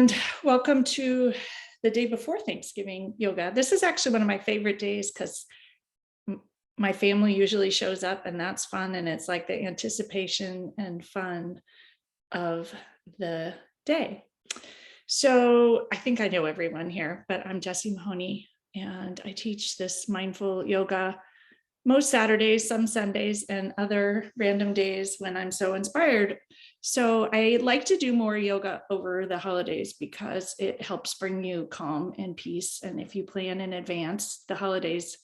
And welcome to the day before Thanksgiving yoga. This is actually one of my favorite days because my family usually shows up, and that's fun. And it's like the anticipation and fun of the day. So I think I know everyone here, but I'm Jessie Mahoney, and I teach this mindful yoga most Saturdays, some Sundays, and other random days when I'm so inspired. So I like to do more yoga over the holidays because it helps bring you calm and peace. And if you plan in advance, the holidays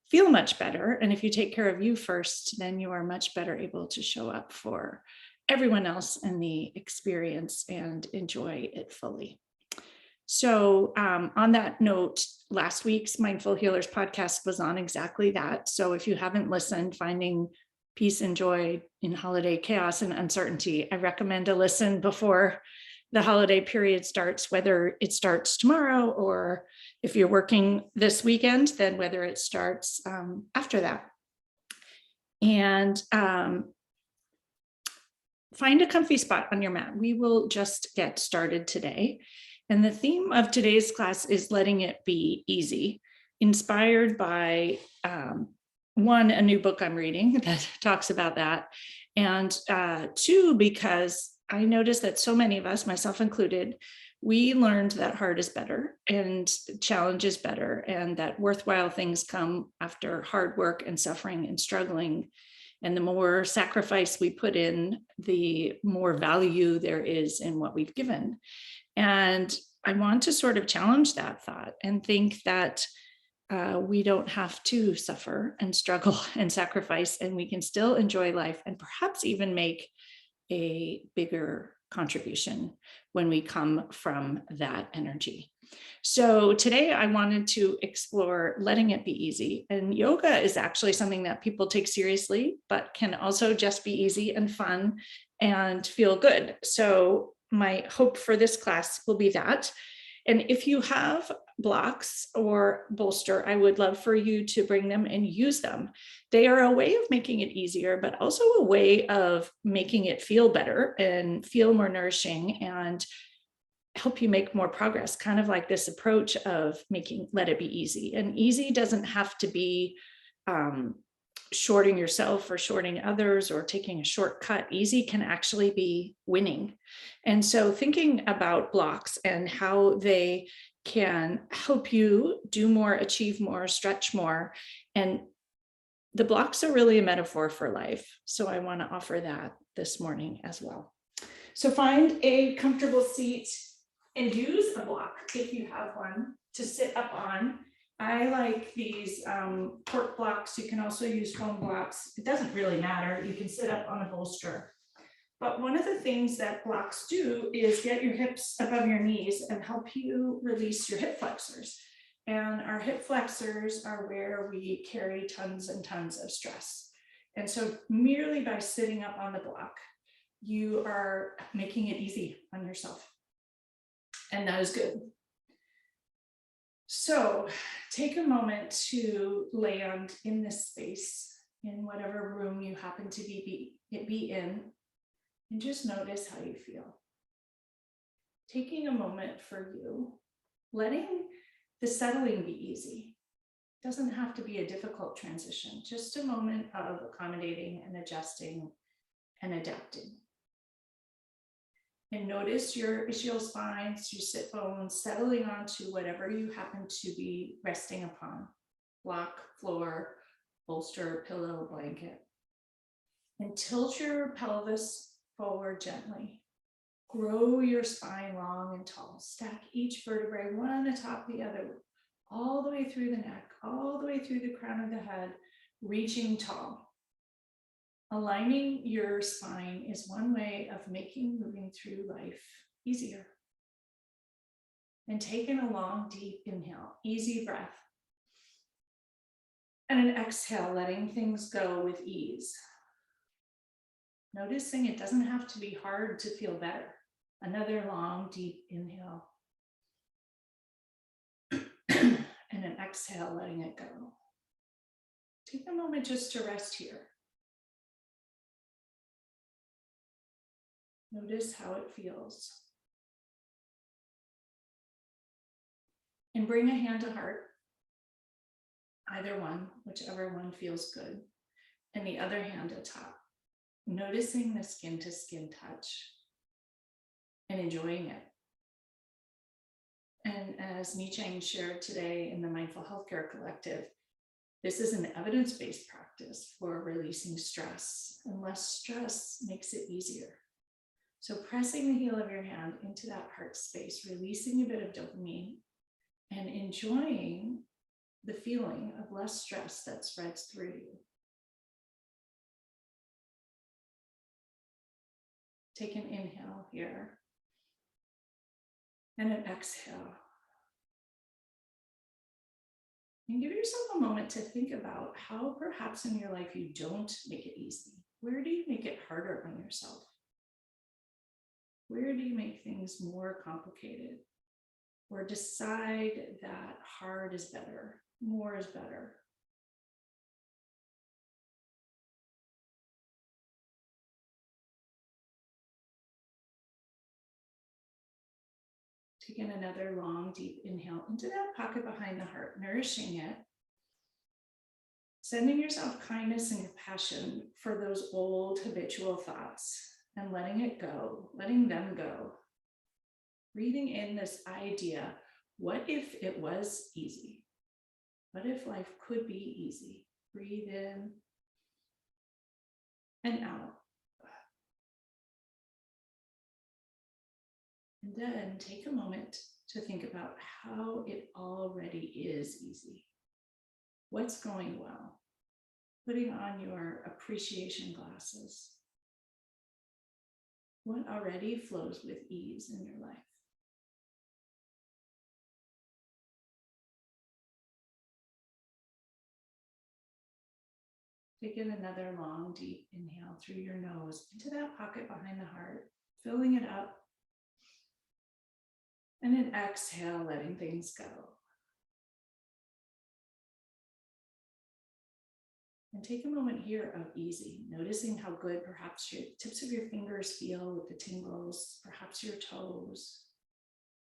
feel much better. And if you take care of you first, then you are much better able to show up for everyone else in the experience and enjoy it fully. So on that note, last week's Mindful Healers podcast was on exactly that. So if you haven't listened, Finding Peace and Joy in Holiday Chaos and Uncertainty, I recommend a listen before the holiday period starts, whether it starts tomorrow or if you're working this weekend, then whether it starts after that. And find a comfy spot on your mat. We will just get started today. And the theme of today's class is letting it be easy, inspired by one, a new book I'm reading that talks about that. And two, because I noticed that so many of us, myself included, we learned that hard is better and challenge is better, and that worthwhile things come after hard work and suffering and struggling. And the more sacrifice we put in, the more value there is in what we've given. And I want to sort of challenge that thought and think that we don't have to suffer and struggle and sacrifice, and we can still enjoy life and perhaps even make a bigger contribution when we come from that energy. So today I wanted to explore letting it be easy. And yoga is actually something that people take seriously, but can also just be easy and fun and feel good. So my hope for this class will be that. And if you have blocks or bolster, I would love for you to bring them and use them. They are a way of making it easier, but also a way of making it feel better and feel more nourishing and help you make more progress, kind of like this approach of let it be easy. And easy doesn't have to be shorting yourself or shorting others or taking a shortcut. Easy can actually be winning. And so thinking about blocks and how they can help you do more, achieve more, stretch more. And the blocks are really a metaphor for life. So I want to offer that this morning as well. So find a comfortable seat and use a block if you have one to sit up on. I like these cork blocks. You can also use foam blocks. It doesn't really matter. You can sit up on a bolster. But one of the things that blocks do is get your hips above your knees and help you release your hip flexors. And our hip flexors are where we carry tons and tons of stress. And so merely by sitting up on the block, you are making it easy on yourself. And that is good. So take a moment to land in this space, in whatever room you happen to be in, and just notice how you feel. Taking a moment for you, letting the settling be easy. It doesn't have to be a difficult transition, just a moment of accommodating and adjusting and adapting. And notice your ischial spines, your sit bones settling onto whatever you happen to be resting upon: block, floor, bolster, pillow, blanket. And tilt your pelvis forward gently. Grow your spine long and tall. Stack each vertebrae one atop the other, all the way through the neck, all the way through the crown of the head, reaching tall. Aligning your spine is one way of making moving through life easier. And taking a long, deep inhale, easy breath. And an exhale, letting things go with ease. Noticing it doesn't have to be hard to feel better. Another long, deep inhale. And an exhale, letting it go. Take a moment just to rest here. Notice how it feels. And bring a hand to heart, either one, whichever one feels good, and the other hand atop, noticing the skin to skin touch and enjoying it. And as Nichang shared today in the Mindful Healthcare Collective, this is an evidence-based practice for releasing stress, and less stress makes it easier. So pressing the heel of your hand into that heart space, releasing a bit of dopamine, and enjoying the feeling of less stress that spreads through you. Take an inhale here and an exhale. And give yourself a moment to think about how perhaps in your life you don't make it easy. Where do you make it harder on yourself? Where do you make things more complicated? Or decide that hard is better, more is better? Take in another long, deep inhale into that pocket behind the heart, nourishing it. Sending yourself kindness and compassion for those old habitual thoughts and letting it go, letting them go. Breathing in this idea, what if it was easy? What if life could be easy? Breathe in and out. And then take a moment to think about how it already is easy. What's going well? Putting on your appreciation glasses. What already flows with ease in your life? Take in another long, deep inhale through your nose into that pocket behind the heart, filling it up. And then exhale, letting things go. And take a moment here of easy, noticing how good perhaps your tips of your fingers feel with the tingles, perhaps your toes.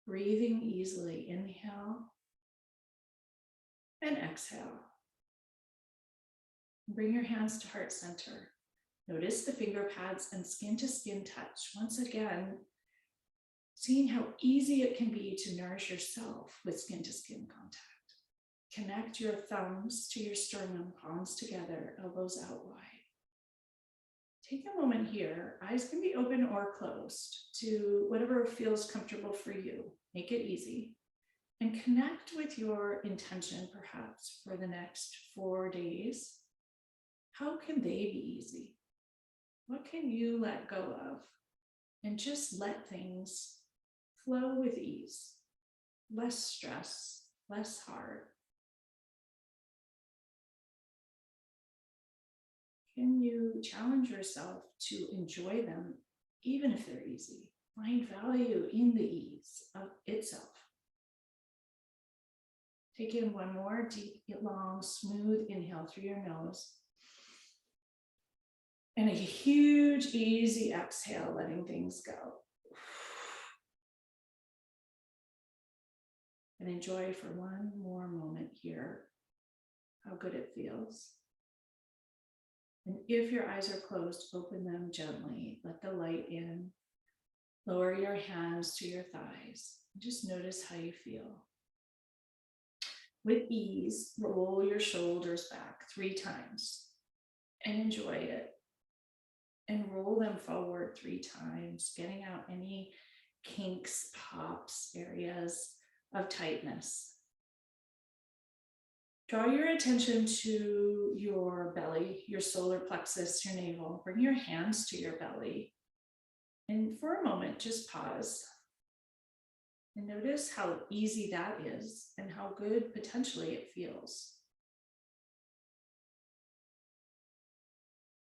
Breathing easily, inhale and exhale. Bring your hands to heart center. Notice the finger pads and skin to skin touch. Once again, seeing how easy it can be to nourish yourself with skin to skin contact. Connect your thumbs to your sternum, palms together, elbows out wide. Take a moment here. Eyes can be open or closed to whatever feels comfortable for you. Make it easy. And connect with your intention, perhaps, for the next 4 days. How can they be easy? What can you let go of? And just let things flow with ease. Less stress, less hard. Can you challenge yourself to enjoy them, even if they're easy? Find value in the ease of itself. Take in one more deep, long, smooth inhale through your nose. And a huge, easy exhale, letting things go. And enjoy for one more moment here how good it feels. And if your eyes are closed, open them gently. Let the light in. Lower your hands to your thighs. Just notice how you feel. With ease, roll your shoulders back 3 times and enjoy it. And roll them forward 3 times, getting out any kinks, pops, areas of tightness. Draw your attention to your belly, your solar plexus, your navel. Bring your hands to your belly. And for a moment, just pause. And notice how easy that is and how good potentially it feels.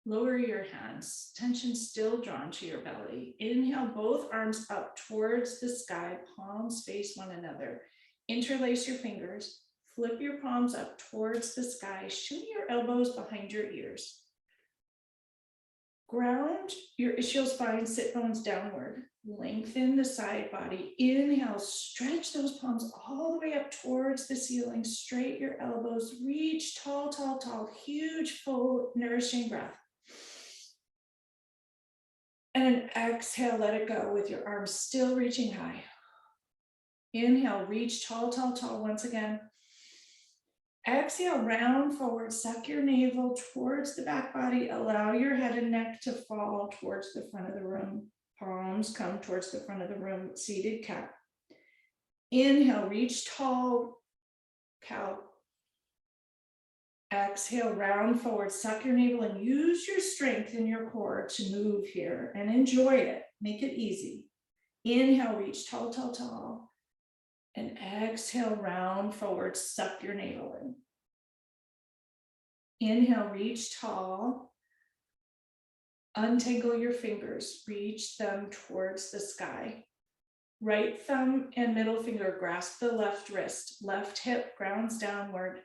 Lower your hands, tension still drawn to your belly. Inhale, both arms up towards the sky, palms face one another. Interlace your fingers, flip your palms up towards the sky, shin your elbows behind your ears. Ground your ischial spine, sit bones downward. Lengthen the side body. Inhale, stretch those palms all the way up towards the ceiling. Straight your elbows. Reach tall, tall, tall. Huge, full, nourishing breath. And exhale, let it go with your arms still reaching high. Inhale, reach tall, tall, tall once again. Exhale, round forward, suck your navel towards the back body. Allow your head and neck to fall towards the front of the room. Palms come towards the front of the room, seated cat. Inhale, reach tall, cow. Exhale, round forward, suck your navel and use your strength in your core to move here and enjoy it. Make it easy. Inhale, reach tall, tall, tall. And exhale, round forward, suck your navel in. Inhale, reach tall. Untangle your fingers, reach them towards the sky. Right thumb and middle finger grasp the left wrist, left hip grounds downward.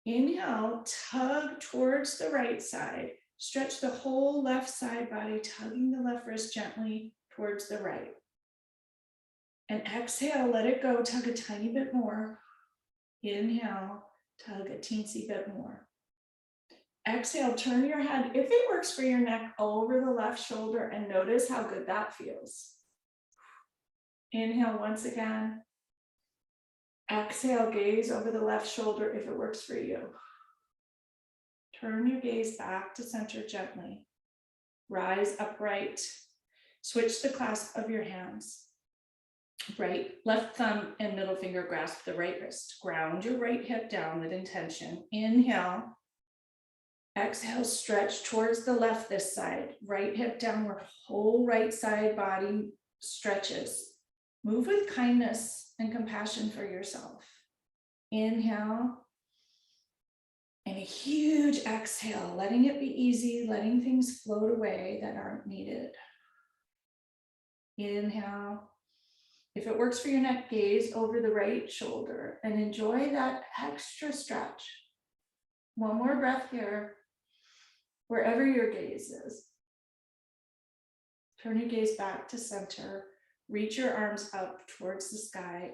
Inhale, tug towards the right side. Stretch the whole left side body, tugging the left wrist gently towards the right. And exhale, let it go, tug a tiny bit more. Inhale, tug a teensy bit more. Exhale, turn your head, if it works for your neck, over the left shoulder and notice how good that feels. Inhale once again. Exhale, gaze over the left shoulder if it works for you. Turn your gaze back to center gently. Rise upright. Switch the clasp of your hands. Left thumb and middle finger grasp the right wrist. Ground your right hip down with intention. Inhale. Exhale, stretch towards the left this side. Right hip downward, whole right side body stretches. Move with kindness and compassion for yourself. Inhale. And a huge exhale, letting it be easy, letting things float away that aren't needed. Inhale. If it works for your neck, gaze over the right shoulder and enjoy that extra stretch. One more breath here, wherever your gaze is. Turn your gaze back to center. Reach your arms up towards the sky.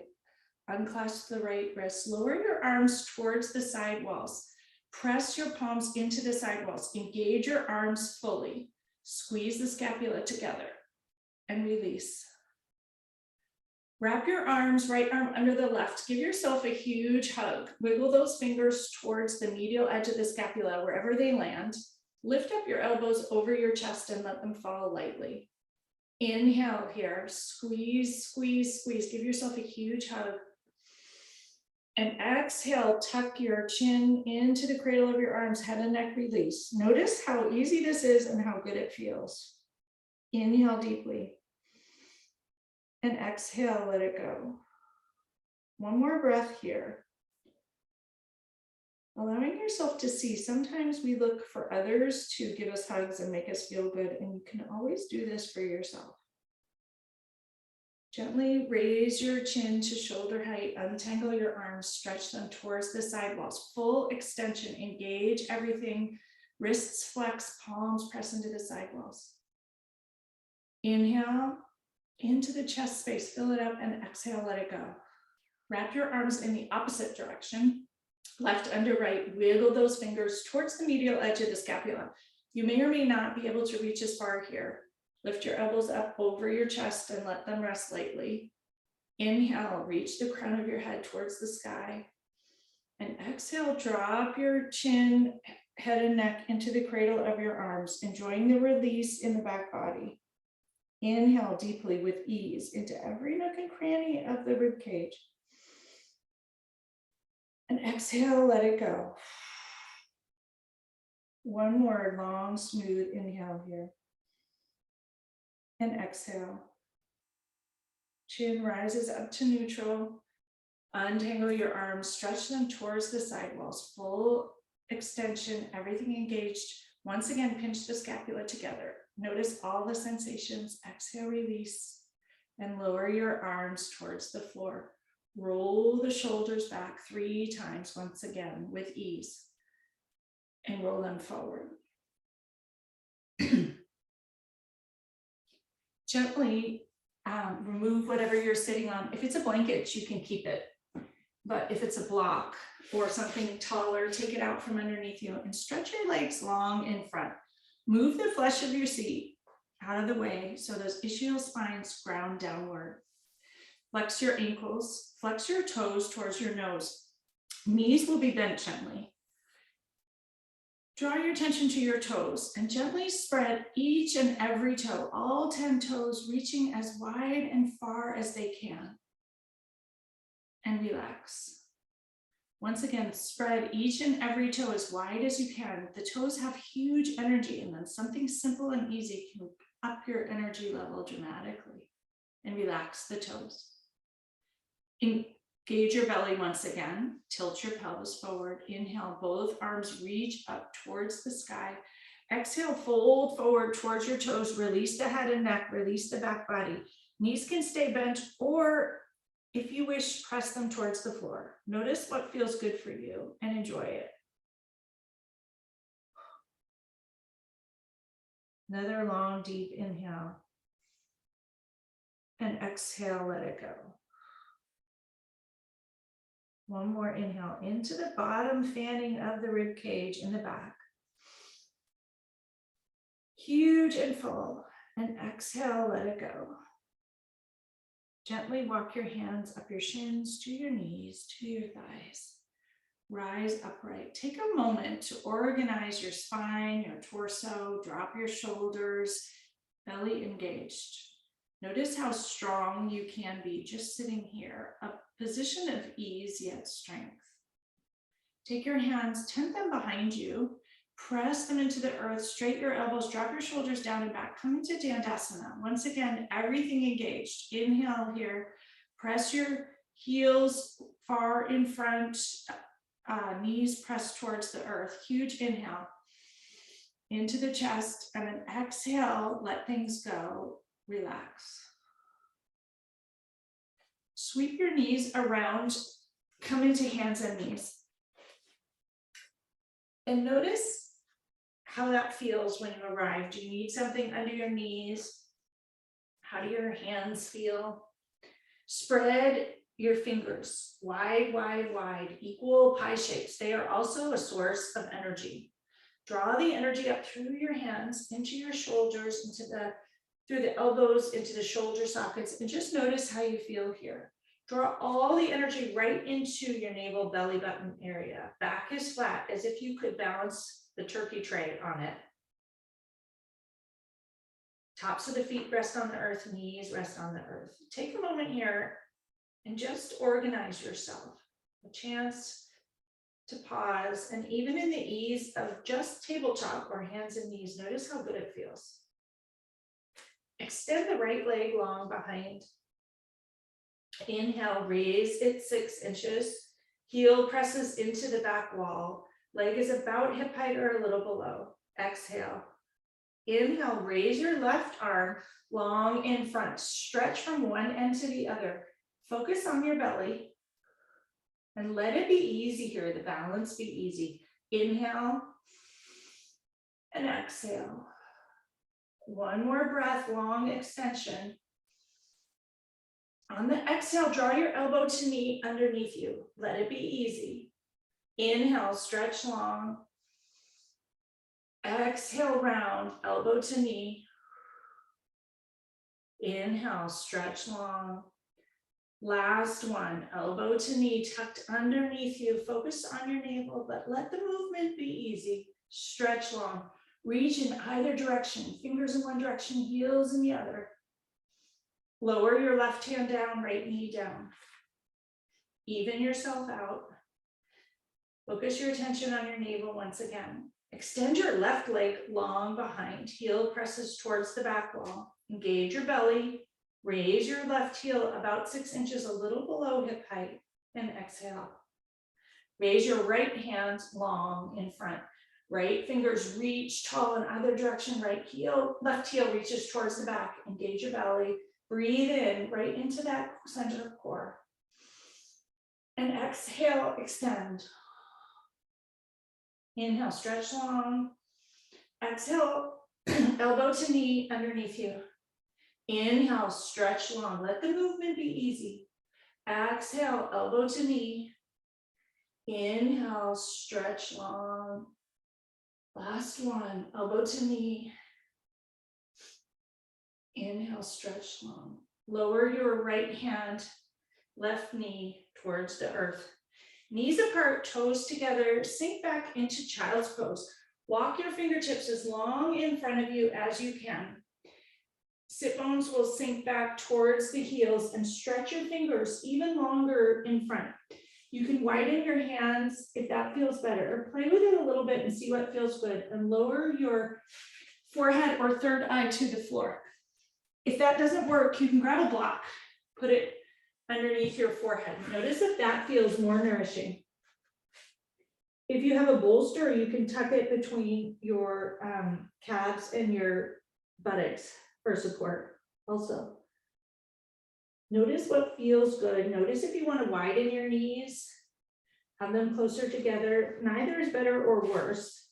Unclasp the right wrist. Lower your arms towards the side walls. Press your palms into the side walls. Engage your arms fully. Squeeze the scapula together and release. Wrap your arms, right arm under the left. Give yourself a huge hug. Wiggle those fingers towards the medial edge of the scapula, wherever they land. Lift up your elbows over your chest and let them fall lightly. Inhale here, squeeze, squeeze, squeeze. Give yourself a huge hug. And exhale, tuck your chin into the cradle of your arms, head and neck release. Notice how easy this is and how good it feels. Inhale deeply. And exhale, let it go. One more breath here. Allowing yourself to see, sometimes we look for others to give us hugs and make us feel good, and you can always do this for yourself. Gently raise your chin to shoulder height, untangle your arms, stretch them towards the side walls. Full extension, engage everything. Wrists flex, palms press into the side walls. Inhale into the chest space, fill it up, and exhale, let it go. Wrap your arms in the opposite direction, left under right. Wiggle those fingers towards the medial edge of the scapula. You may or may not be able to reach as far here. Lift your elbows up over your chest and let them rest lightly. Inhale, reach the crown of your head towards the sky. And exhale, drop your chin, head and neck into the cradle of your arms, enjoying the release in the back body. Inhale deeply with ease into every nook and cranny of the rib cage. And exhale, let it go. One more long, smooth inhale here. And exhale. Chin rises up to neutral. Untangle your arms, stretch them towards the side walls. Full extension, everything engaged. Once again, pinch the scapula together. Notice all the sensations. Exhale, release, and lower your arms towards the floor. Roll the shoulders back 3 times once again with ease, and roll them forward. Gently remove whatever you're sitting on. If it's a blanket, you can keep it. But if it's a block or something taller, take it out from underneath you and stretch your legs long in front. Move the flesh of your seat out of the way so those ischial spines ground downward. Flex your ankles, flex your toes towards your nose. Knees will be bent gently. Draw your attention to your toes and gently spread each and every toe, all 10 toes reaching as wide and far as they can. And relax. Once again, spread each and every toe as wide as you can. The toes have huge energy in them. Something simple and easy can up your energy level dramatically. And relax the toes. Engage your belly once again. Tilt your pelvis forward. Inhale, both arms reach up towards the sky. Exhale, fold forward towards your toes. Release the head and neck. Release the back body. Knees can stay bent, or if you wish, press them towards the floor. Notice what feels good for you and enjoy it. Another long, deep inhale. And exhale, let it go. One more inhale into the bottom fanning of the rib cage in the back. Huge and full. And exhale, let it go. Gently walk your hands up your shins to your knees, to your thighs. Rise upright. Take a moment to organize your spine, your torso, drop your shoulders, belly engaged. Notice how strong you can be just sitting here, a position of ease yet strength. Take your hands, tent them behind you, press them into the earth, straighten your elbows, drop your shoulders down and back. Come into Dandasana. Once again, everything engaged. Inhale here, press your heels far in front, knees pressed towards the earth. Huge inhale into the chest, and an exhale, let things go, relax. Sweep your knees around, come into hands and knees. And notice how that feels when you arrive. Do you need something under your knees? How do your hands feel? Spread your fingers wide, wide, wide, equal pie shapes. They are also a source of energy. Draw the energy up through your hands, into your shoulders, through the elbows, into the shoulder sockets, and just notice how you feel here. Draw all the energy right into your navel belly button area. Back is flat, as if you could balance the turkey tray on it. Tops of the feet rest on the earth, knees rest on the earth. Take a moment here and just organize yourself. A chance to pause, and even in the ease of just tabletop or hands and knees, notice how good it feels. Extend the right leg long behind. Inhale, raise it 6 inches. Heel presses into the back wall. Leg is about hip height or a little below. Exhale. Inhale, raise your left arm long in front. Stretch from one end to the other. Focus on your belly and let it be easy here. The balance be easy. Inhale and exhale. One more breath, long extension. On the exhale, draw your elbow to knee underneath you. Let it be easy. Inhale, stretch long. Exhale, round, elbow to knee. Inhale, stretch long. Last one, elbow to knee, tucked underneath you. Focus on your navel, but let the movement be easy. Stretch long. Reach in either direction, fingers in one direction, heels in the other. Lower your left hand down, right knee down. Even yourself out. Focus your attention on your navel once again. Extend your left leg long behind. Heel presses towards the back wall. Engage your belly. Raise your left heel about 6 inches, a little below hip height, and exhale. Raise your right hand long in front. Right fingers reach tall in either direction. Left heel reaches towards the back. Engage your belly. Breathe in right into that center of core. And exhale, extend. Inhale, stretch long. Exhale, elbow to knee underneath you. Inhale, stretch long. Let the movement be easy. Exhale, elbow to knee. Inhale, stretch long. Last one, elbow to knee. Inhale, stretch long. Lower your right hand, left knee towards the earth. Knees apart, toes together, sink back into child's pose. Walk your fingertips as long in front of you as you can. Sit bones will sink back towards the heels and stretch your fingers even longer in front. You can widen your hands if that feels better, or play with it a little bit and see what feels good, and lower your forehead or third eye to the floor. If that doesn't work, you can grab a block, put it underneath your forehead. Notice if that feels more nourishing. If you have a bolster, you can tuck it between your calves and your buttocks for support also. Notice what feels good. Notice if you want to widen your knees, have them closer together. Neither is better or worse.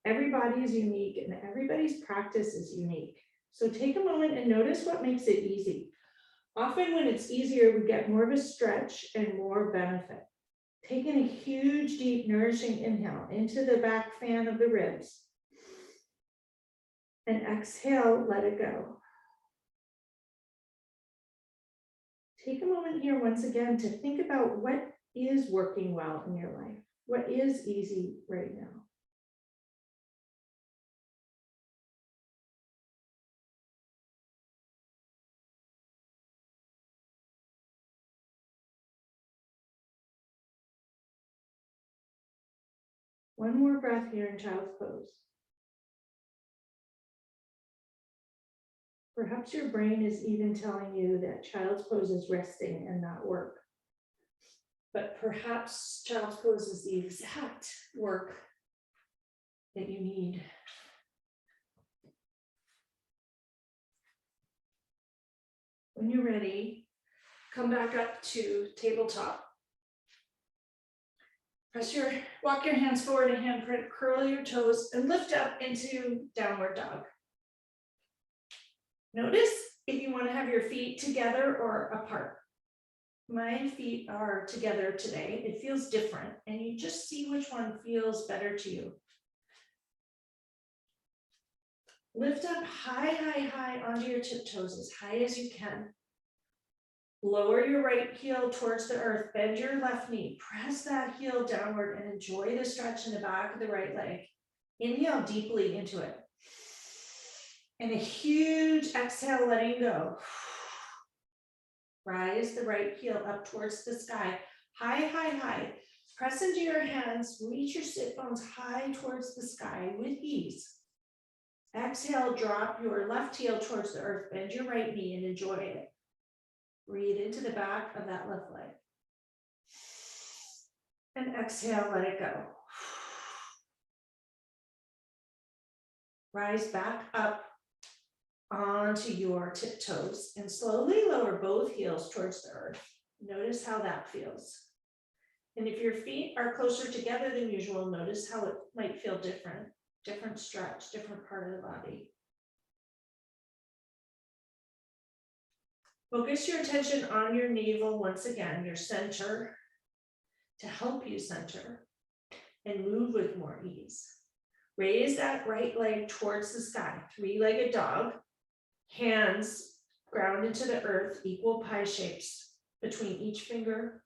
Everybody is unique and everybody's practice is unique. So take a moment and notice what makes it easy. Often when it's easier, we get more of a stretch and more benefit. Taking a huge, deep, nourishing inhale into the back fan of the ribs. And exhale, let it go. Take a moment here once again to think about what is working well in your life. What is easy right now? One more breath here in child's pose. Perhaps your brain is even telling you that child's pose is resting and not work. But perhaps child's pose is the exact work that you need. When you're ready, come back up to tabletop. Walk your hands forward and handprint, curl your toes and lift up into downward dog. Notice if you want to have your feet together or apart. My feet are together today. It feels different and you just see which one feels better to you. Lift up high, high, high onto your tiptoes as high as you can. Lower your right heel towards the earth, bend your left knee, press that heel downward and enjoy the stretch in the back of the right leg. Inhale deeply into it. And a huge exhale, letting go. Rise the right heel up towards the sky. High, high, high. Press into your hands, reach your sit bones high towards the sky with ease. Exhale, drop your left heel towards the earth, bend your right knee and enjoy it. Breathe into the back of that left leg. And exhale, let it go. Rise back up onto your tiptoes and slowly lower both heels towards the earth. Notice how that feels. And if your feet are closer together than usual, notice how it might feel different. Different stretch, different part of the body. Focus your attention on your navel once again, your center, to help you center and move with more ease. Raise that right leg towards the sky, three-legged dog, hands ground into the earth, equal pie shapes between each finger,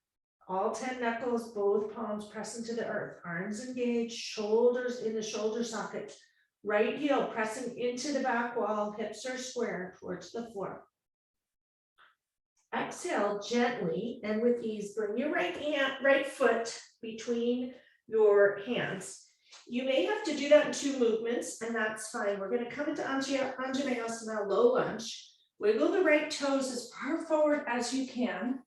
all 10 knuckles, both palms press into the earth, arms engaged, shoulders in the shoulder sockets, right heel pressing into the back wall, hips are square towards the floor. Exhale gently and with ease, bring your right foot between your hands. You may have to do that in 2 movements, and that's fine. We're going to come into Anjaneyasana, low lunge. Wiggle the right toes as far forward as you can.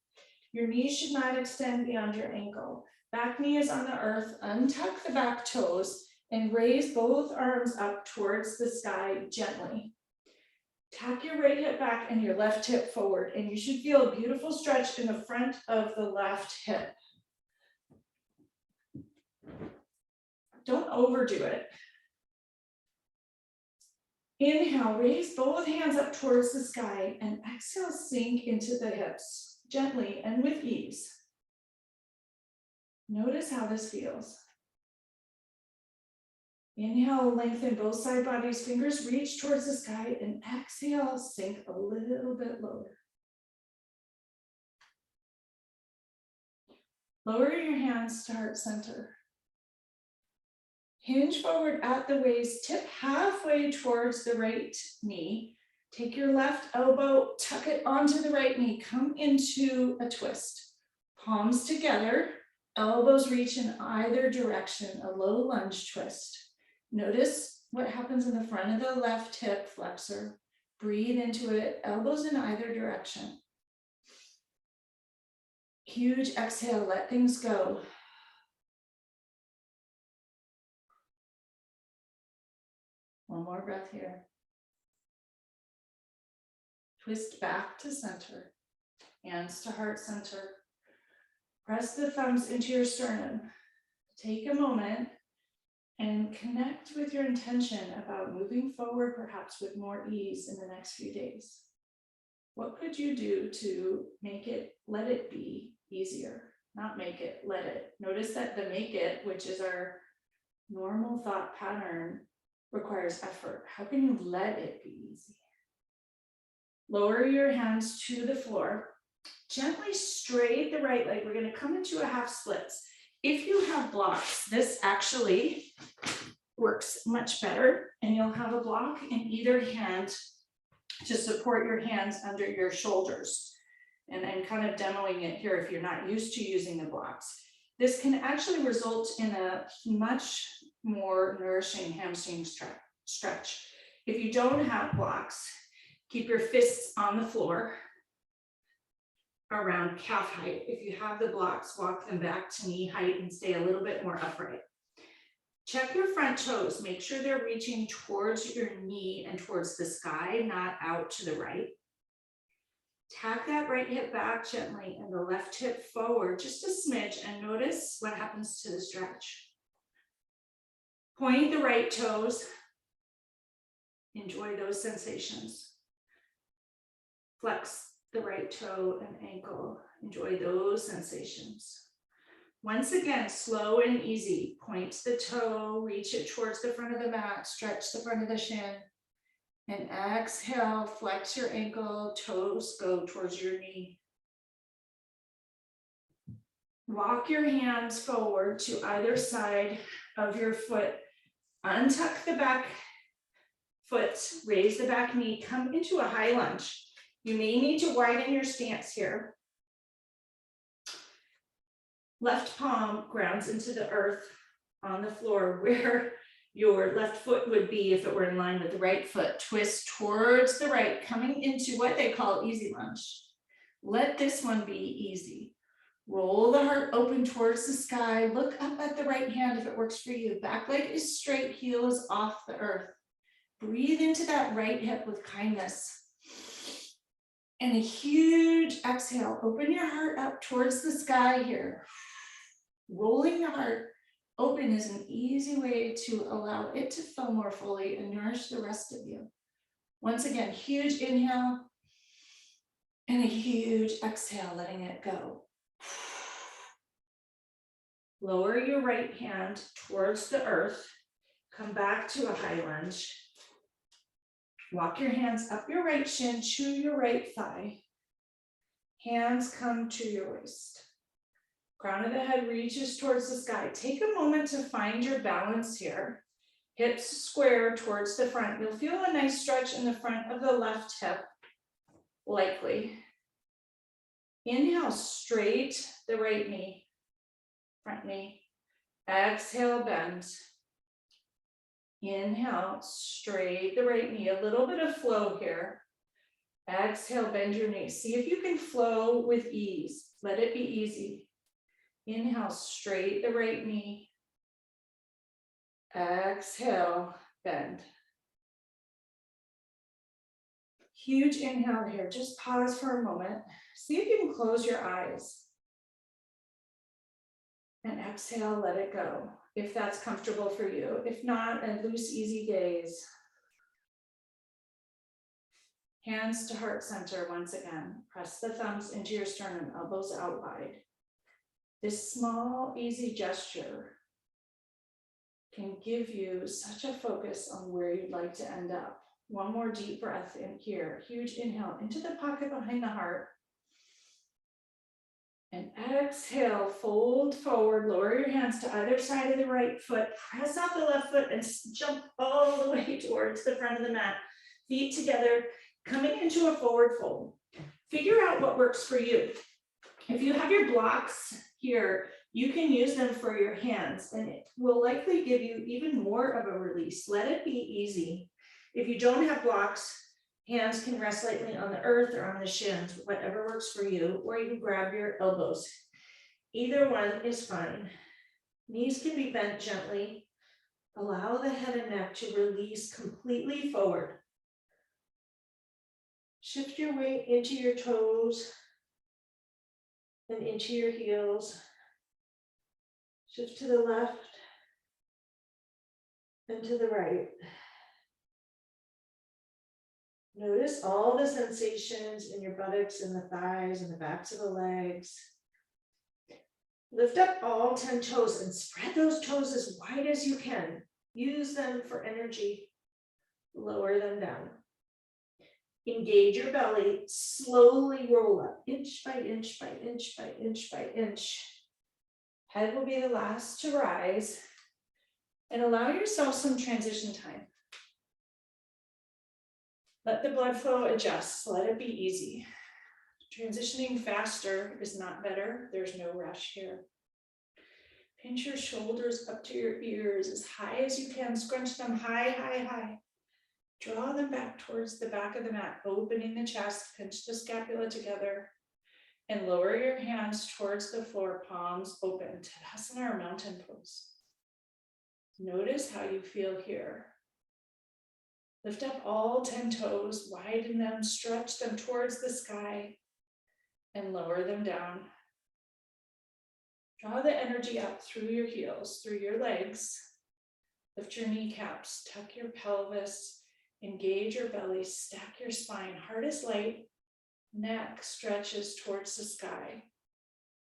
Your knees should not extend beyond your ankle. Back knee is on the earth. Untuck the back toes and raise both arms up towards the sky gently. Tack your right hip back and your left hip forward, and you should feel a beautiful stretch in the front of the left hip. Don't overdo it. Inhale, raise both hands up towards the sky, and exhale, sink into the hips gently and with ease. Notice how this feels. Inhale, lengthen both side bodies, fingers reach towards the sky, and exhale, sink a little bit lower. Lower your hands to heart center. Hinge forward at the waist, tip halfway towards the right knee. Take your left elbow, tuck it onto the right knee, come into a twist. Palms together, elbows reach in either direction, a low lunge twist. Notice what happens in the front of the left hip flexor. Breathe into it, elbows in either direction. Huge exhale, let things go. One more breath here. Twist back to center, hands to heart center. Press the thumbs into your sternum. Take a moment and connect with your intention about moving forward, perhaps with more ease in the next few days. What could you do to make it, let it be easier? Not make it, let it. Notice that the make it, which is our normal thought pattern, requires effort. How can you let it be easy? Lower your hands to the floor. Gently straight the right leg. We're going to come into a half splits. If you have blocks, this actually works much better, and you'll have a block in either hand to support your hands under your shoulders. And I'm kind of demoing it here if you're not used to using the blocks. This can actually result in a much more nourishing hamstring stretch. If you don't have blocks, keep your fists on the floor around calf height. If you have the blocks, walk them back to knee height and stay a little bit more upright. Check your front toes. Make sure they're reaching towards your knee and towards the sky, not out to the right. Tack that right hip back gently and the left hip forward just a smidge, and notice what happens to the stretch. Point the right toes. Enjoy those sensations. Flex the right toe and ankle. Enjoy those sensations. Once again, slow and easy. Point the toe, reach it towards the front of the mat, stretch the front of the shin. And exhale, flex your ankle, toes go towards your knee. Walk your hands forward to either side of your foot. Untuck the back foot, raise the back knee, come into a high lunge. You may need to widen your stance here. Left palm grounds into the earth on the floor where your left foot would be if it were in line with the right foot. Twist towards the right, coming into what they call easy lunge. Let this one be easy. Roll the heart open towards the sky. Look up at the right hand if it works for you. Back leg is straight, heel is off the earth. Breathe into that right hip with kindness. And a huge exhale. Open your heart up towards the sky here. Rolling the heart open is an easy way to allow it to fill more fully and nourish the rest of you. Once again, huge inhale and a huge exhale, letting it go. Lower your right hand towards the earth. Come back to a high lunge. Walk your hands up your right shin, chew your right thigh. Hands come to your waist. Crown of the head reaches towards the sky. Take a moment to find your balance here. Hips square towards the front. You'll feel a nice stretch in the front of the left hip, likely. Inhale, straight the right knee, front knee. Exhale, bend. Inhale, straight the right knee. A little bit of flow here. Exhale, bend your knee. See if you can flow with ease. Let it be easy. Inhale, straight the right knee. Exhale, bend. Huge inhale here. Just pause for a moment. See if you can close your eyes. And exhale, let it go. If that's comfortable for you. If not, a loose, easy gaze. Hands to heart center once again. Press the thumbs into your sternum, elbows out wide. This small, easy gesture can give you such a focus on where you'd like to end up. One more deep breath in here. Huge inhale into the pocket behind the heart. And exhale, fold forward, lower your hands to either side of the right foot, press out the left foot and jump all the way towards the front of the mat. Feet together, coming into a forward fold. Figure out what works for you. If you have your blocks here, you can use them for your hands and it will likely give you even more of a release. Let it be easy. If you don't have blocks, hands can rest lightly on the earth or on the shins, whatever works for you, or you can grab your elbows. Either one is fine. Knees can be bent gently. Allow the head and neck to release completely forward. Shift your weight into your toes and into your heels. Shift to the left and to the right. Notice all the sensations in your buttocks and the thighs and the backs of the legs. Lift up all 10 toes and spread those toes as wide as you can. Use them for energy. Lower them down. Engage your belly. Slowly roll up, inch by inch by inch by inch by inch. Head will be the last to rise. And allow yourself some transition time. Let the blood flow adjust, let it be easy. Transitioning faster is not better, there's no rush here. Pinch your shoulders up to your ears as high as you can, scrunch them high, high, high. Draw them back towards the back of the mat, opening the chest, pinch the scapula together, and lower your hands towards the floor, palms open, Tadasana or mountain pose. Notice how you feel here. Lift up all 10 toes, widen them, stretch them towards the sky, and lower them down. Draw the energy up through your heels, through your legs. Lift your kneecaps, tuck your pelvis, engage your belly, stack your spine. Heart is light, neck stretches towards the sky.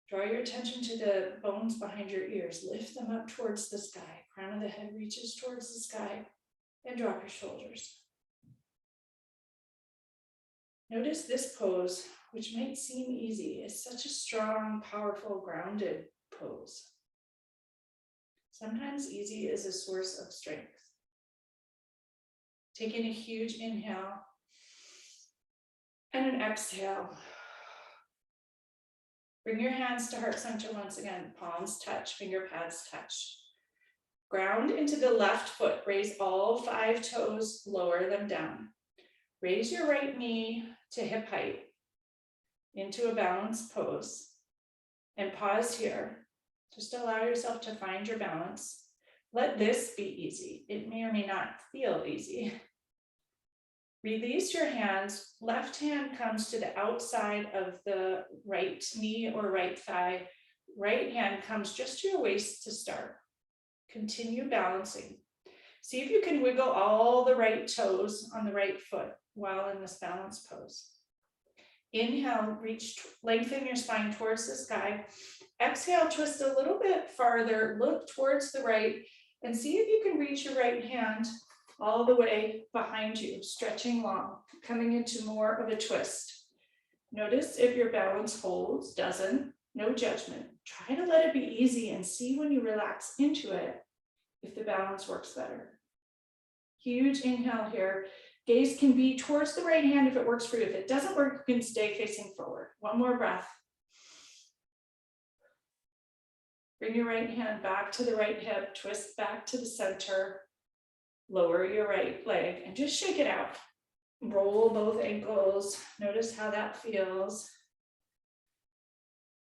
Draw your attention to the bones behind your ears. Lift them up towards the sky. Crown of the head reaches towards the sky. And drop your shoulders. Notice this pose, which might seem easy, is such a strong, powerful, grounded pose. Sometimes easy is a source of strength. Taking a huge inhale and an exhale. Bring your hands to heart center once again. Palms touch, finger pads touch. Ground into the left foot, raise all 5 toes, lower them down. Raise your right knee to hip height into a balanced pose and pause here. Just allow yourself to find your balance. Let this be easy. It may or may not feel easy. Release your hands. Left hand comes to the outside of the right knee or right thigh. Right hand comes just to your waist to start. Continue balancing. See if you can wiggle all the right toes on the right foot while in this balanced pose. Inhale, lengthen your spine towards the sky. Exhale, twist a little bit farther, look towards the right, and see if you can reach your right hand all the way behind you, stretching long, coming into more of a twist. Notice if your balance holds, doesn't, no judgment. Try to let it be easy and see when you relax into it, if the balance works better. Huge inhale here. Gaze can be towards the right hand if it works for you. If it doesn't work, you can stay facing forward. One more breath. Bring your right hand back to the right hip, twist back to the center, lower your right leg and just shake it out. Roll both ankles. Notice how that feels.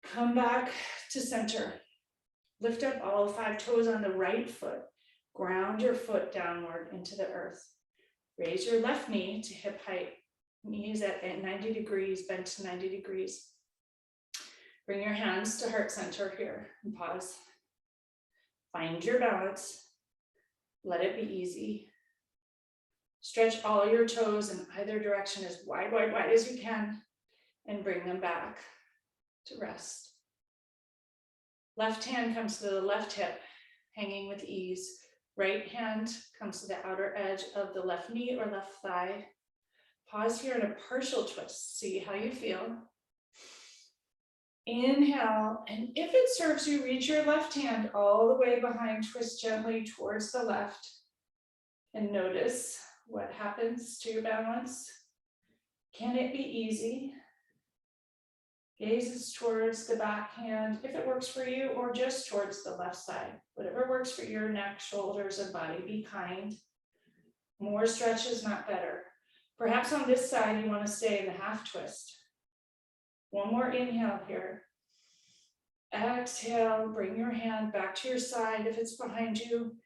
Come back to center. Lift up all 5 toes on the right foot. Ground your foot downward into the earth. Raise your left knee to hip height. Knees at 90 degrees, bent to 90 degrees. Bring your hands to heart center here and pause. Find your balance. Let it be easy. Stretch all your toes in either direction as wide, wide, wide as you can, and bring them back to rest. Left hand comes to the left hip, hanging with ease. Right hand comes to the outer edge of the left knee or left thigh. Pause here in a partial twist. See how you feel. Inhale, and if it serves you, reach your left hand all the way behind, twist gently towards the left, and notice what happens to your balance. Can it be easy? Gazes towards the back hand, if it works for you, or just towards the left side. Whatever works for your neck, shoulders, and body, be kind. More stretch is not better. Perhaps on this side, you want to stay in the half twist. One more inhale here. Exhale, bring your hand back to your side if it's behind you.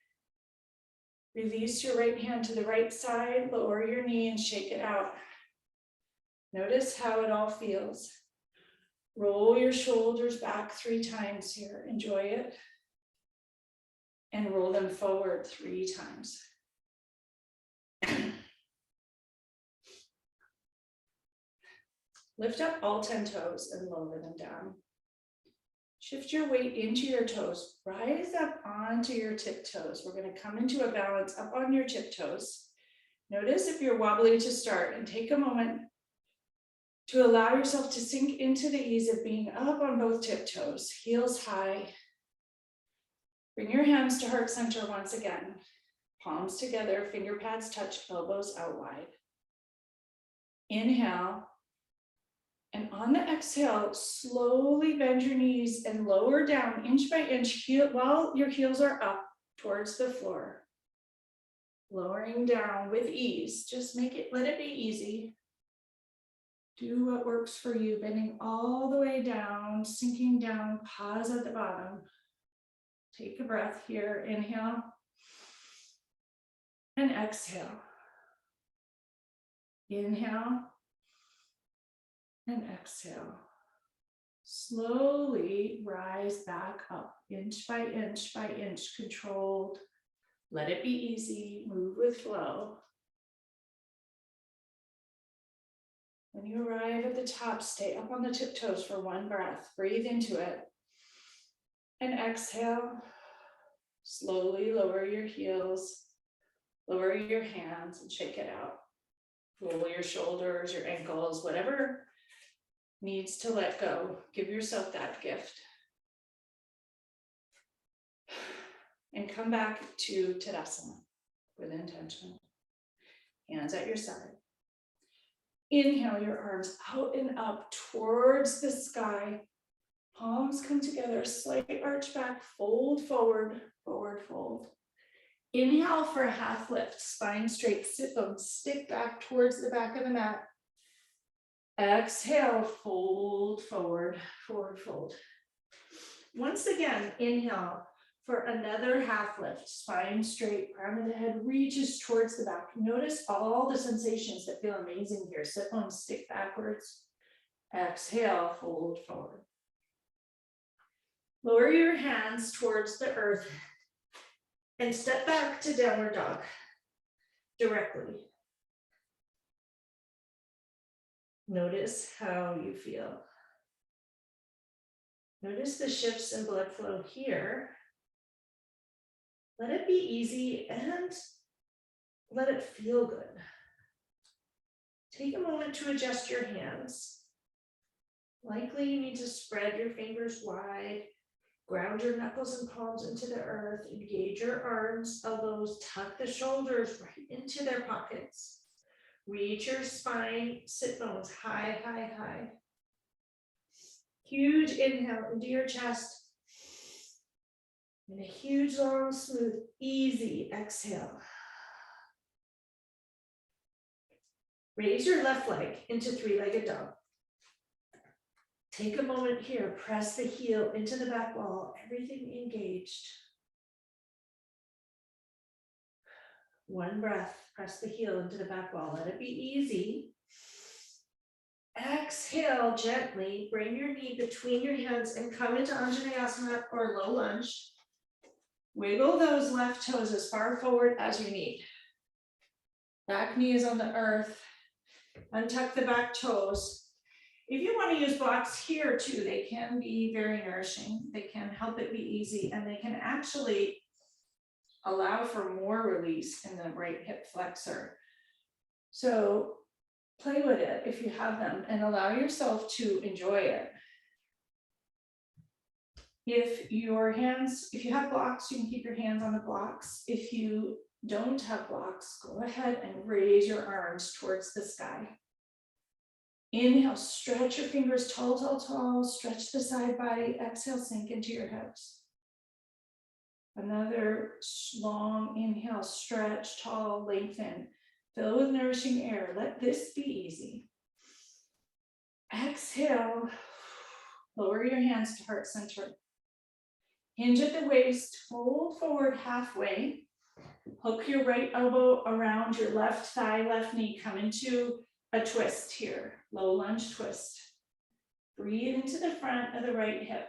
Release your right hand to the right side, lower your knee and shake it out. Notice how it all feels. Roll your shoulders back 3 times here. Enjoy it. And roll them forward 3 times. Lift up all 10 toes and lower them down. Shift your weight into your toes. Rise up onto your tiptoes. We're going to come into a balance up on your tiptoes. Notice if you're wobbly to start, and take a moment to allow yourself to sink into the ease of being up on both tiptoes, heels high. Bring your hands to heart center once again. Palms together, finger pads touch, elbows out wide. Inhale. And on the exhale, slowly bend your knees and lower down inch by inch while your heels are up towards the floor. Lowering down with ease. Just let it be easy. Do what works for you, bending all the way down, sinking down, pause at the bottom. Take a breath here, inhale and exhale. Inhale and exhale. Slowly rise back up, inch by inch by inch, controlled. Let it be easy, move with flow. When you arrive at the top, stay up on the tiptoes for 1 breath. Breathe into it. And exhale. Slowly lower your heels, lower your hands and shake it out. Roll your shoulders, your ankles, whatever needs to let go. Give yourself that gift. And come back to Tadasana with intention. Hands at your side. Inhale your arms out and up towards the sky. Palms come together, slight arch back, fold forward, forward fold. Inhale for a half lift, spine straight, sit bones stick back towards the back of the mat. Exhale, fold forward, forward fold. Once again, inhale for another half lift, spine straight, crown of the head reaches towards the back. Notice all the sensations that feel amazing here. Sit bones stick backwards. Exhale, fold forward. Lower your hands towards the earth and step back to downward dog directly. Notice how you feel. Notice the shifts in blood flow here. Let it be easy and let it feel good. Take a moment to adjust your hands. Likely you need to spread your fingers wide, ground your knuckles and palms into the earth, engage your arms, elbows, tuck the shoulders right into their pockets. Reach your spine, sit bones high, high, high. Huge inhale into your chest. And a huge, long, smooth, easy exhale. Raise your left leg into 3-legged dog. Take a moment here, press the heel into the back wall, everything engaged. 1 breath, press the heel into the back wall, let it be easy. Exhale gently, bring your knee between your hands and come into Anjaneyasana or low lunge. Wiggle those left toes as far forward as you need. Back knee is on the earth. Untuck the back toes. If you want to use blocks here too, they can be very nourishing. They can help it be easy, and they can actually allow for more release in the right hip flexor. So play with it if you have them and allow yourself to enjoy it. If you have blocks, you can keep your hands on the blocks. If you don't have blocks, go ahead and raise your arms towards the sky. Inhale, stretch your fingers tall, tall, tall, stretch the side body. Exhale, sink into your hips. Another long inhale, stretch, tall, lengthen. Fill with nourishing air. Let this be easy. Exhale, lower your hands to heart center. Hinge at the waist, fold forward halfway. Hook your right elbow around your left thigh, left knee. Come into a twist here, low lunge twist. Breathe into the front of the right hip.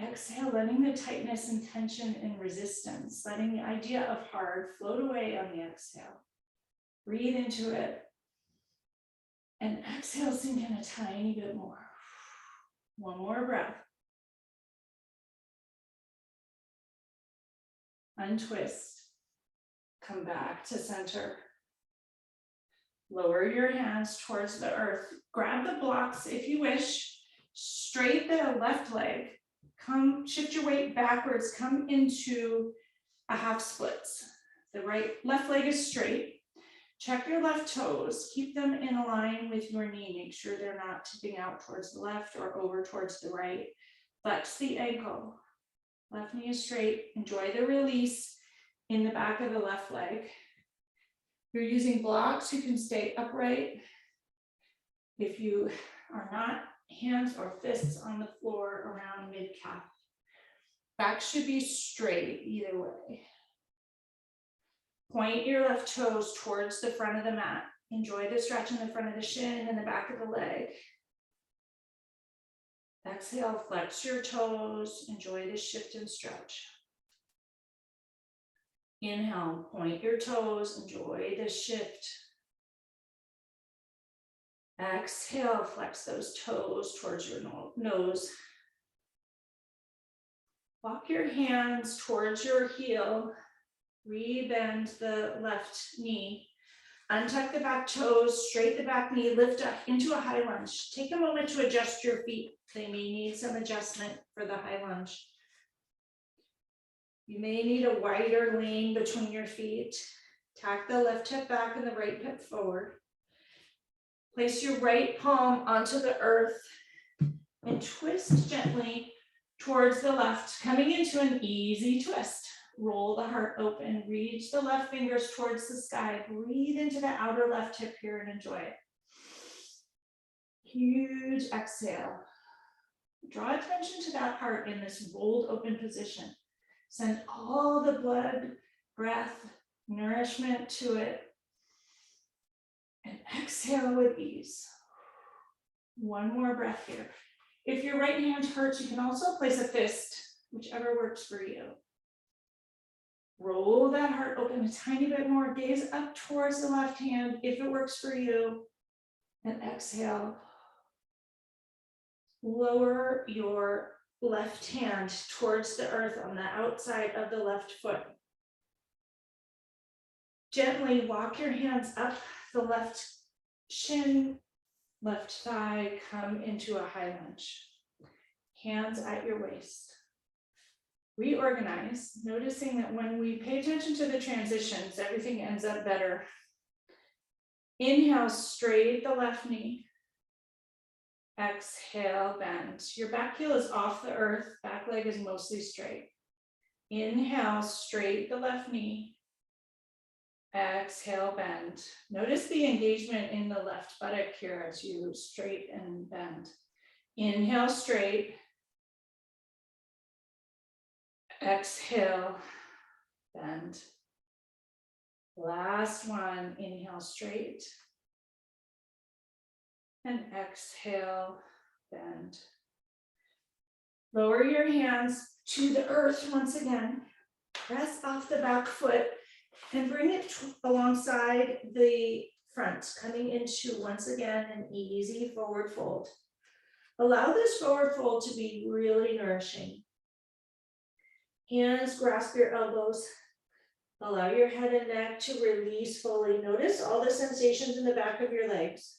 Exhale, letting the tightness and tension and resistance, letting the idea of hard float away on the exhale. Breathe into it. And exhale, sink in a tiny bit more. One more breath. Untwist. Come back to center. Lower your hands towards the earth. Grab the blocks if you wish. Straight the left leg. Shift your weight backwards. Come into a half splits. The left leg is straight. Check your left toes. Keep them in a line with your knee. Make sure they're not tipping out towards the left or over towards the right. Flex the ankle. Left knee is straight. Enjoy the release in the back of the left leg. If you're using blocks, you can stay upright. If you are not, hands or fists on the floor around mid-calf. Back should be straight either way. Point your left toes towards the front of the mat. Enjoy the stretch in the front of the shin and the back of the leg. Exhale, flex your toes. Enjoy the shift and stretch. Inhale, point your toes. Enjoy the shift. Exhale, flex those toes towards your nose. Walk your hands towards your heel. Rebend the left knee. Untuck the back toes, straight the back knee, lift up into a high lunge. Take a moment to adjust your feet. They may need some adjustment for the high lunge. You may need a wider lane between your feet. Tack the left hip back and the right hip forward. Place your right palm onto the earth and twist gently towards the left, coming into an easy twist. Roll the heart open, reach the left fingers towards the sky. Breathe into the outer left hip here and enjoy it. Huge exhale. Draw attention to that heart in this rolled open position. Send all the blood, breath, nourishment to it. And exhale with ease. One more breath here. If your right hand hurts, you can also place a fist, whichever works for you. Roll that heart open a tiny bit more. Gaze up towards the left hand if it works for you. And exhale. Lower your left hand towards the earth on the outside of the left foot. Gently walk your hands up the left shin, left thigh, come into a high lunge. Hands at your waist. Reorganize, noticing that when we pay attention to the transitions, everything ends up better. Inhale, straight the left knee. Exhale, bend. Your back heel is off the earth, back leg is mostly straight. Inhale, straight the left knee. Exhale, bend. Notice the engagement in the left buttock here as you straight and bend. Inhale, straight. Exhale, bend. Last one, inhale, straight. And exhale, bend. Lower your hands to the earth once again. Press off the back foot. And bring it alongside the front, coming into, once again, an easy forward fold. Allow this forward fold to be really nourishing. Hands grasp your elbows. Allow your head and neck to release fully. Notice all the sensations in the back of your legs.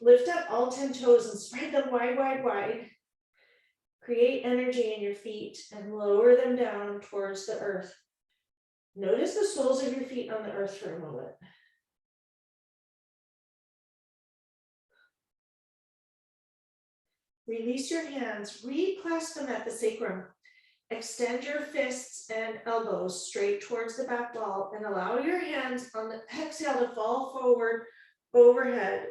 Lift up all 10 toes and spread them wide, wide, wide. Create energy in your feet and lower them down towards the earth. Notice the soles of your feet on the earth for a moment. Release your hands, reclasp them at the sacrum. Extend your fists and elbows straight towards the back wall and allow your hands on the exhale to fall forward overhead.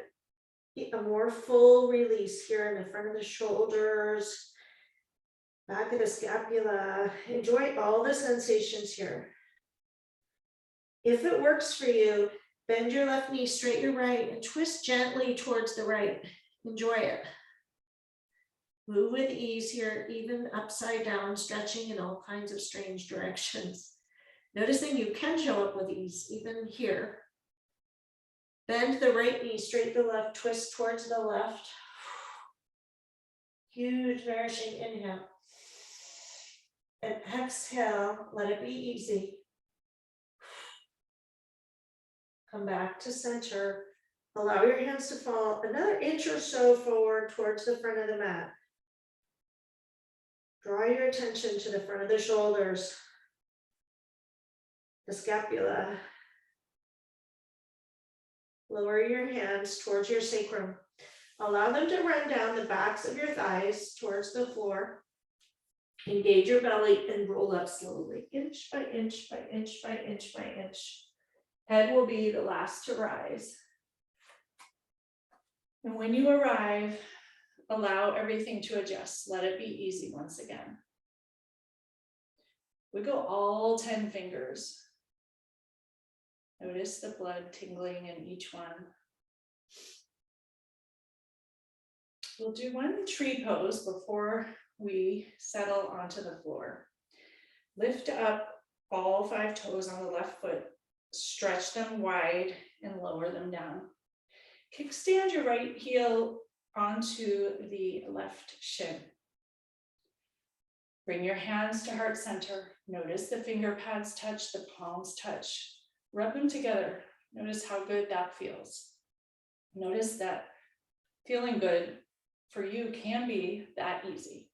A more full release here in the front of the shoulders, back of the scapula. Enjoy all the sensations here. If it works for you, bend your left knee, straight your right, and twist gently towards the right. Enjoy it. Move with ease here, even upside down, stretching in all kinds of strange directions. Noticing you can show up with ease, even here. Bend the right knee, straight the left, twist towards the left. Huge nourishing inhale. And exhale, let it be easy. Come back to center. Allow your hands to fall another inch or so forward towards the front of the mat. Draw your attention to the front of the shoulders, the scapula. Lower your hands towards your sacrum. Allow them to run down the backs of your thighs towards the floor. Engage your belly and roll up slowly, inch by inch by inch by inch by inch. Head will be the last to rise. And when you arrive, allow everything to adjust. Let it be easy once again. We go all 10 fingers. Notice the blood tingling in each one. We'll do one tree pose before we settle onto the floor. Lift up all 5 toes on the left foot, stretch them wide and lower them down. Kickstand your right heel onto the left shin. Bring your hands to heart center. Notice the finger pads touch, the palms touch. Rub them together. Notice how good that feels. Notice that feeling good for you can be that easy.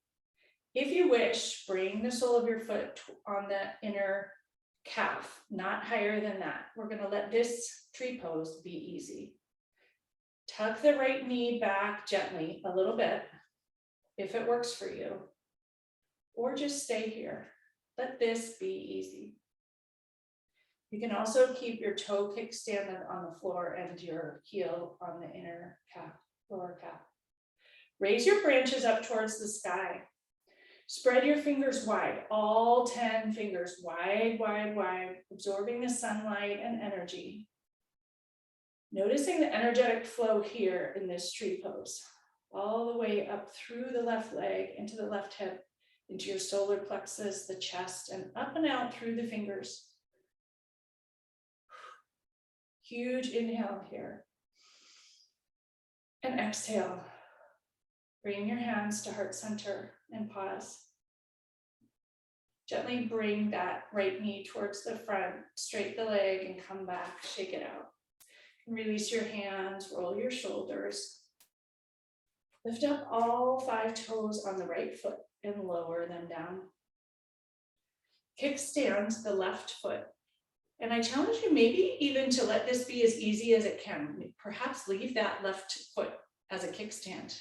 If you wish, bring the sole of your foot on the inner calf, not higher than that. We're going to let this tree pose be easy. Tuck the right knee back gently a little bit, if it works for you, or just stay here. Let this be easy. You can also keep your toe kickstand on the floor and your heel on the inner calf, lower calf. Raise your branches up towards the sky. Spread your fingers wide, all 10 fingers, wide, wide, wide, absorbing the sunlight and energy. Noticing the energetic flow here in this tree pose, all the way up through the left leg, into the left hip, into your solar plexus, the chest, and up and out through the fingers. Huge inhale here. And exhale. Bring your hands to heart center and pause. Gently bring that right knee towards the front, straighten the leg and come back, shake it out. Release your hands, roll your shoulders. Lift up all 5 toes on the right foot and lower them down. Kickstand the left foot. And I challenge you maybe even to let this be as easy as it can. Perhaps leave that left foot as a kickstand.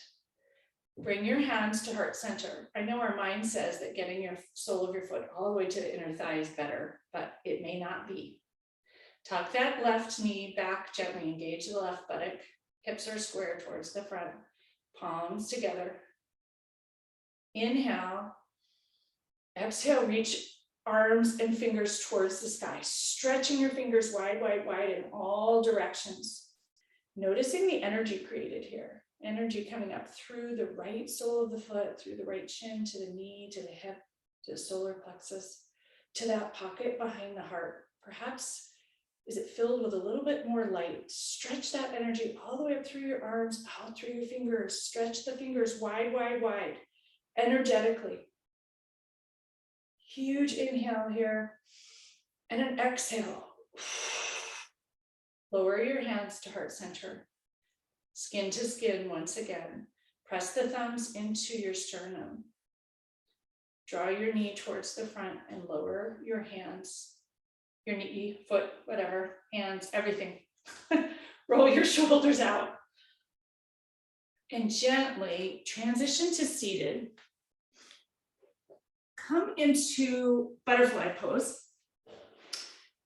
Bring your hands to heart center. I know our mind says that getting your sole of your foot all the way to the inner thigh is better, but it may not be. Tuck that left knee back gently, engage the left buttock. Hips are square towards the front, palms together. Inhale. Exhale, reach arms and fingers towards the sky, stretching your fingers wide, wide, wide in all directions. Noticing the energy created here. Energy coming up through the right sole of the foot, through the right shin, to the knee, to the hip, to the solar plexus, to that pocket behind the heart, Perhaps is it filled with a little bit more light? Stretch that energy all the way up through your arms, out through your fingers. Stretch the fingers wide, wide, wide, energetically. Huge inhale here, and an exhale. Lower your hands to heart center. Skin to skin once again. Press the thumbs into your sternum. Draw your knee towards the front and lower your hands. Your knee, foot, whatever, hands, everything. Roll your shoulders out. And gently transition to seated. Come into butterfly pose.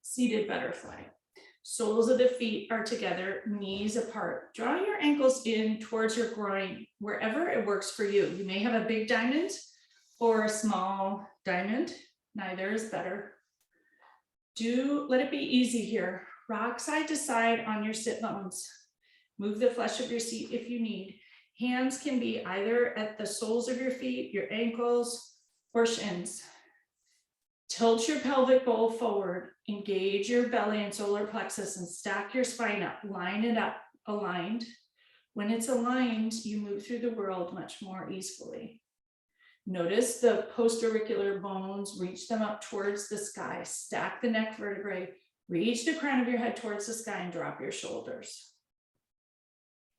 Seated butterfly. Soles of the feet are together, knees apart. Draw your ankles in towards your groin, wherever it works for you. You may have a big diamond or a small diamond. Neither is better. Let it be easy here. Rock side to side on your sit bones. Move the flesh of your seat if you need. Hands can be either at the soles of your feet, your ankles, or shins. Tilt your pelvic bowl forward. Engage your belly and solar plexus and stack your spine up. Line it up, aligned. When it's aligned, you move through the world much more easily. Notice the post-auricular bones, reach them up towards the sky, stack the neck vertebrae, reach the crown of your head towards the sky and drop your shoulders.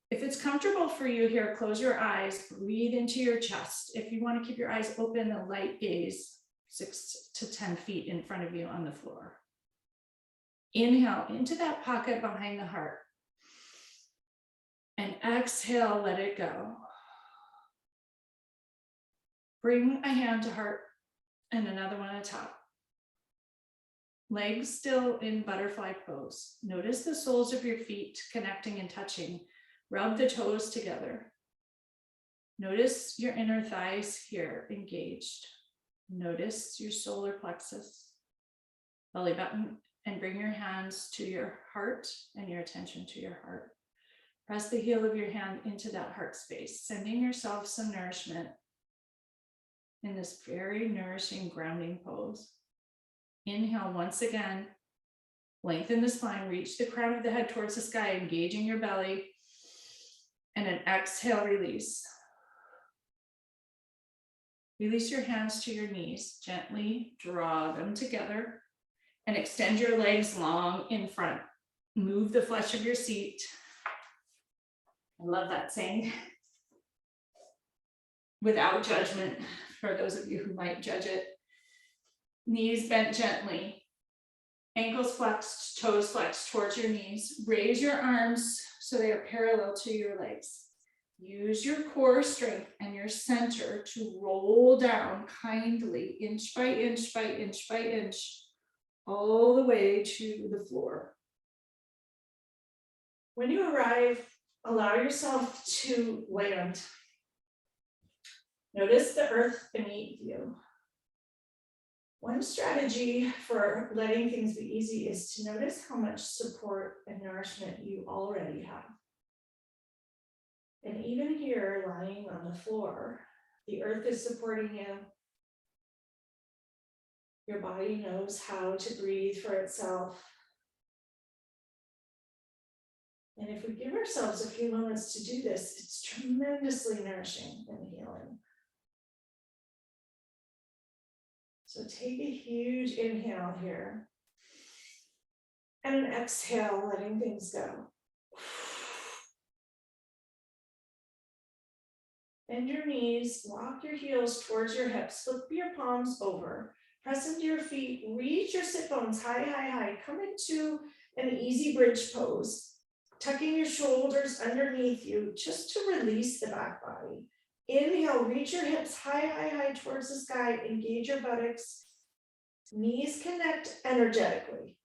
If it's comfortable for you here, close your eyes, breathe into your chest. If you want to keep your eyes open, a light gaze 6 to 10 feet in front of you on the floor. Inhale into that pocket behind the heart. And exhale, let it go. Bring a hand to heart and another one atop. Legs still in butterfly pose. Notice the soles of your feet connecting and touching. Rub the toes together. Notice your inner thighs here engaged. Notice your solar plexus, belly button, and bring your hands to your heart and your attention to your heart. Press the heel of your hand into that heart space, sending yourself some nourishment in this very nourishing grounding pose. Inhale once again, lengthen the spine, reach the crown of the head towards the sky, engaging your belly, and an exhale, release. Release your hands to your knees, gently draw them together and extend your legs long in front. Move the flesh of your seat. I love that saying. Without judgment, for those of you who might judge it. Knees bent gently, ankles flexed, toes flexed towards your knees. Raise your arms so they are parallel to your legs. Use your core strength and your center to roll down kindly, inch by inch by inch by inch, all the way to the floor. When you arrive, allow yourself to land. Notice the earth beneath you. One strategy for letting things be easy is to notice how much support and nourishment you already have. And even here, lying on the floor, the earth is supporting you. Your body knows how to breathe for itself. And if we give ourselves a few moments to do this, it's tremendously nourishing and healing. So take a huge inhale here and an exhale, letting things go. Bend your knees, walk your heels towards your hips, flip your palms over, press into your feet, reach your sit bones high, high, high. Come into an easy bridge pose, tucking your shoulders underneath you just to release the back body. Inhale, reach your hips high, high, high towards the sky. Engage your buttocks. Knees connect energetically.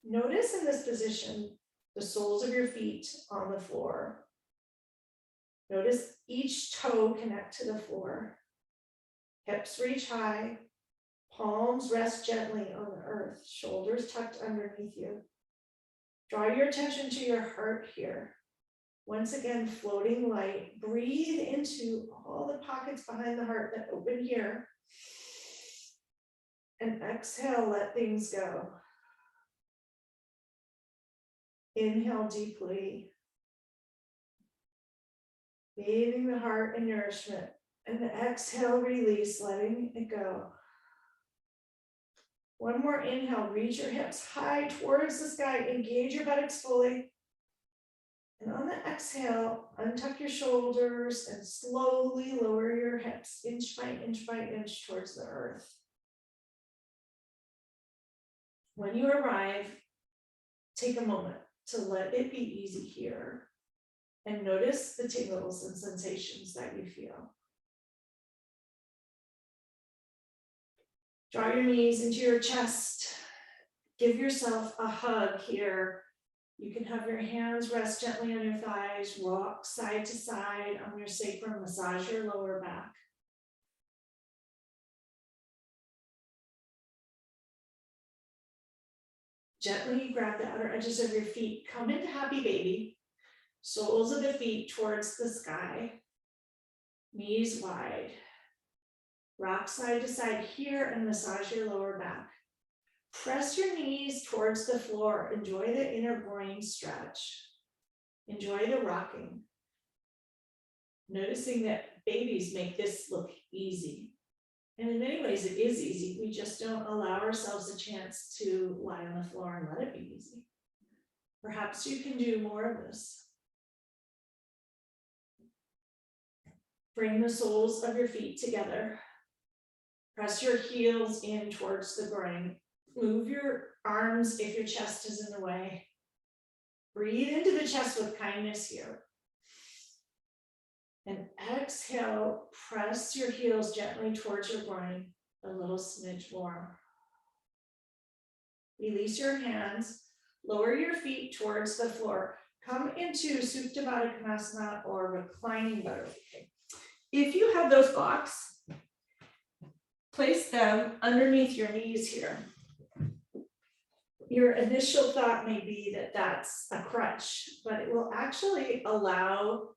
Notice in this position the soles of your feet on the floor. Notice each toe connect to the floor. Hips reach high. Palms rest gently on the earth. Shoulders tucked underneath you. Draw your attention to your heart here. Once again, floating light. Breathe into all the pockets behind the heart that open here. And exhale, let things go. Inhale deeply, bathing the heart in nourishment. And exhale, release, letting it go. One more inhale, reach your hips high towards the sky, engage your buttocks fully. And on the exhale, untuck your shoulders and slowly lower your hips inch by inch towards the earth. When you arrive, take a moment to let it be easy here and notice the tingles and sensations that you feel. Draw your knees into your chest. Give yourself a hug here. You can have your hands rest gently on your thighs, rock side to side on your sacrum, massage your lower back. Gently grab the outer edges of your feet. Come into happy baby. Soles of the feet towards the sky. Knees wide. Rock side to side here and massage your lower back. Press your knees towards the floor. Enjoy the inner groin stretch. Enjoy the rocking. Noticing that babies make this look easy. And in many ways it is easy. We just don't allow ourselves a chance to lie on the floor and let it be easy. Perhaps you can do more of this. Bring the soles of your feet together. Press your heels in towards the groin. Move your arms if your chest is in the way. Breathe into the chest with kindness here. And exhale, press your heels gently towards your groin, a little smidge more. Release your hands, lower your feet towards the floor. Come into Supta Baddha Konasana or reclining butterfly. If you have those blocks, place them underneath your knees here. Your initial thought may be that that's a crutch, but it will actually allow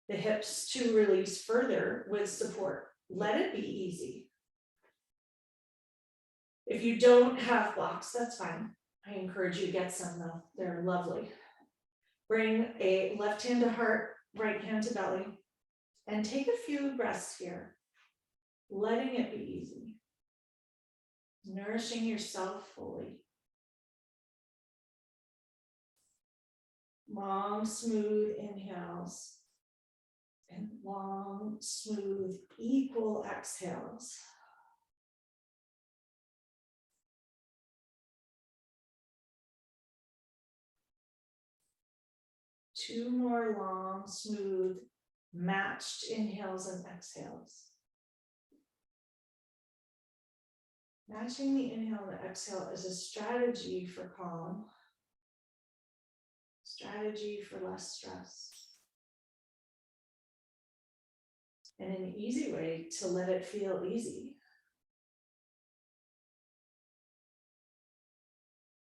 the hips to release further with support. Let it be easy. If you don't have blocks, that's fine. I encourage you to get some though. They're lovely. Bring a left hand to heart, right hand to belly, and take a few breaths here, letting it be easy. Nourishing yourself fully. Long, smooth inhales and long, smooth, equal exhales. Two more long, smooth, matched inhales and exhales. Matching the inhale and the exhale is a strategy for calm, strategy for less stress, and an easy way to let it feel easy.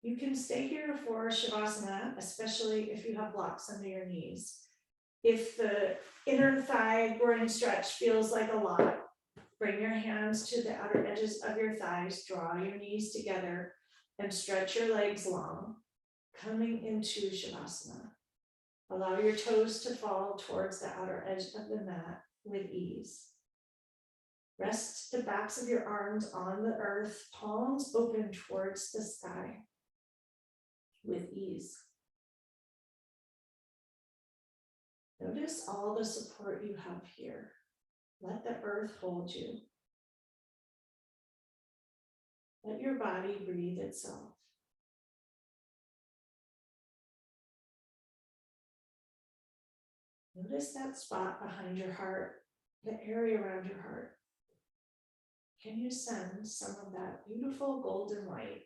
You can stay here for Shavasana, especially if you have blocks under your knees. If the inner thigh groin stretch feels like a lot, bring your hands to the outer edges of your thighs, draw your knees together, and stretch your legs long, coming into Shavasana. Allow your toes to fall towards the outer edge of the mat with ease. Rest the backs of your arms on the earth, palms open towards the sky with ease. Notice all the support you have here. Let the earth hold you. Let your body breathe itself. Notice that spot behind your heart, the area around your heart. Can you send some of that beautiful golden light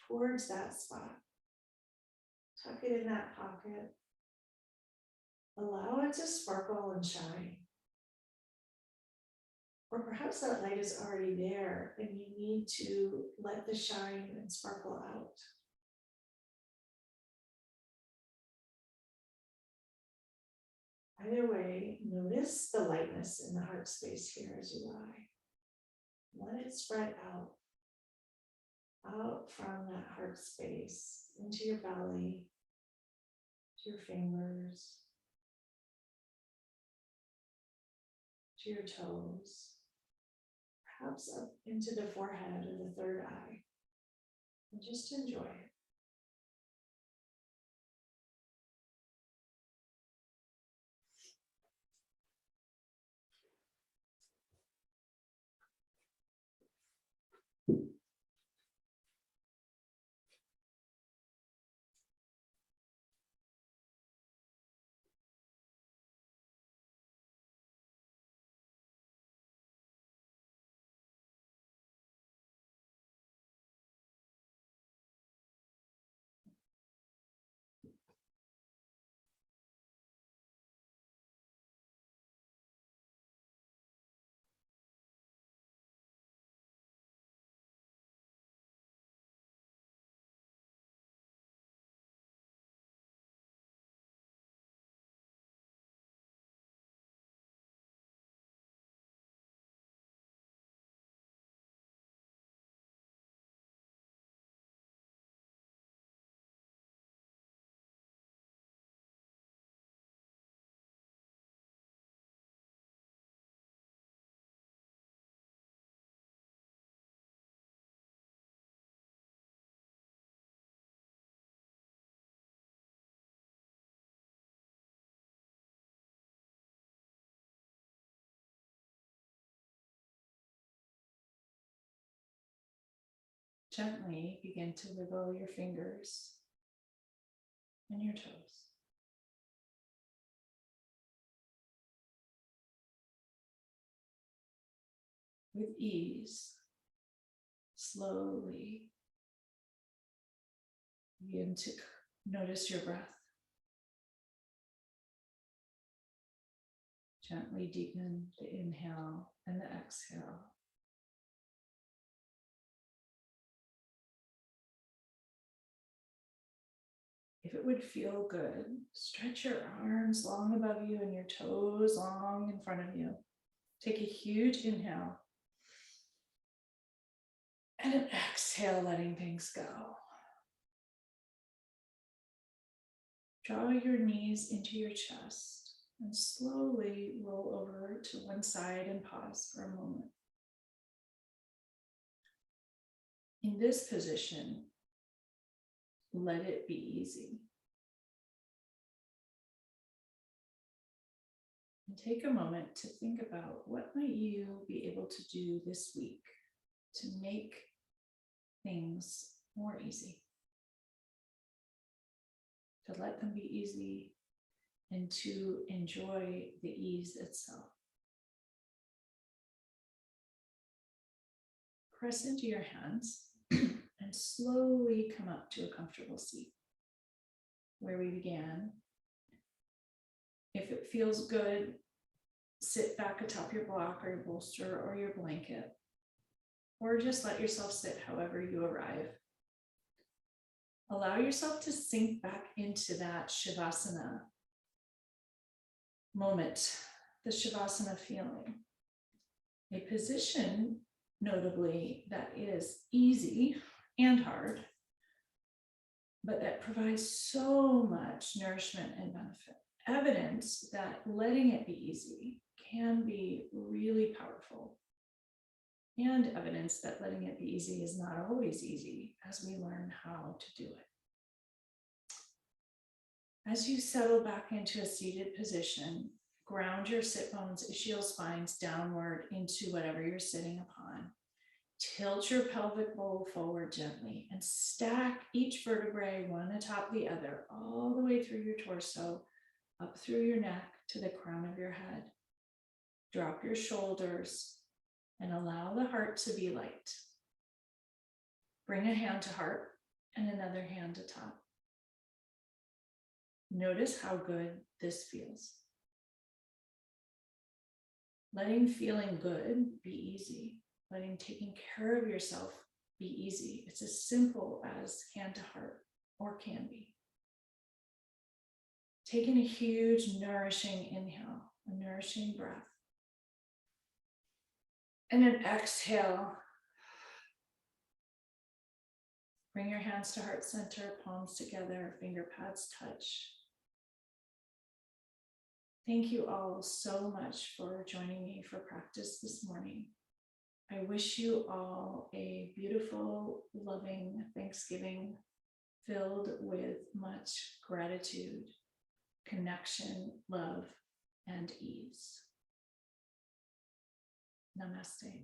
towards that spot? Tuck it in that pocket. Allow it to sparkle and shine. Or perhaps that light is already there and you need to let the shine and sparkle out. Either way, notice the lightness in the heart space here as you lie. Let it spread out from that heart space into your belly, to your fingers, to your toes, perhaps up into the forehead or the third eye, and just enjoy it. Gently begin to wiggle your fingers and your toes. With ease, slowly begin to notice your breath. Gently deepen the inhale and the exhale. If it would feel good, stretch your arms long above you and your toes long in front of you. Take a huge inhale and an exhale, letting things go. Draw your knees into your chest and slowly roll over to one side and pause for a moment. In this position, let it be easy. And take a moment to think about what might you be able to do this week to make things more easy. To let them be easy and to enjoy the ease itself. Press into your hands and slowly come up to a comfortable seat where we began. If it feels good, sit back atop your block or your bolster or your blanket, or just let yourself sit however you arrive. Allow yourself to sink back into that Shavasana moment, the Shavasana feeling. A position, notably, that is easy and hard, but that provides so much nourishment and benefit. Evidence that letting it be easy can be really powerful. And evidence that letting it be easy is not always easy as we learn how to do it. As you settle back into a seated position, ground your sit bones, ischial spines downward into whatever you're sitting upon. Tilt your pelvic bowl forward gently and stack each vertebrae one atop the other all the way through your torso, up through your neck to the crown of your head. Drop your shoulders and allow the heart to be light. Bring a hand to heart and another hand to top. Notice how good this feels. Letting feeling good be easy. Letting taking care of yourself be easy. It's as simple as hand to heart, or can be. Taking a huge nourishing inhale, a nourishing breath. And an exhale. Bring your hands to heart center, palms together, finger pads touch. Thank you all so much for joining me for practice this morning. I wish you all a beautiful, loving Thanksgiving filled with much gratitude, connection, love, and ease. Namaste.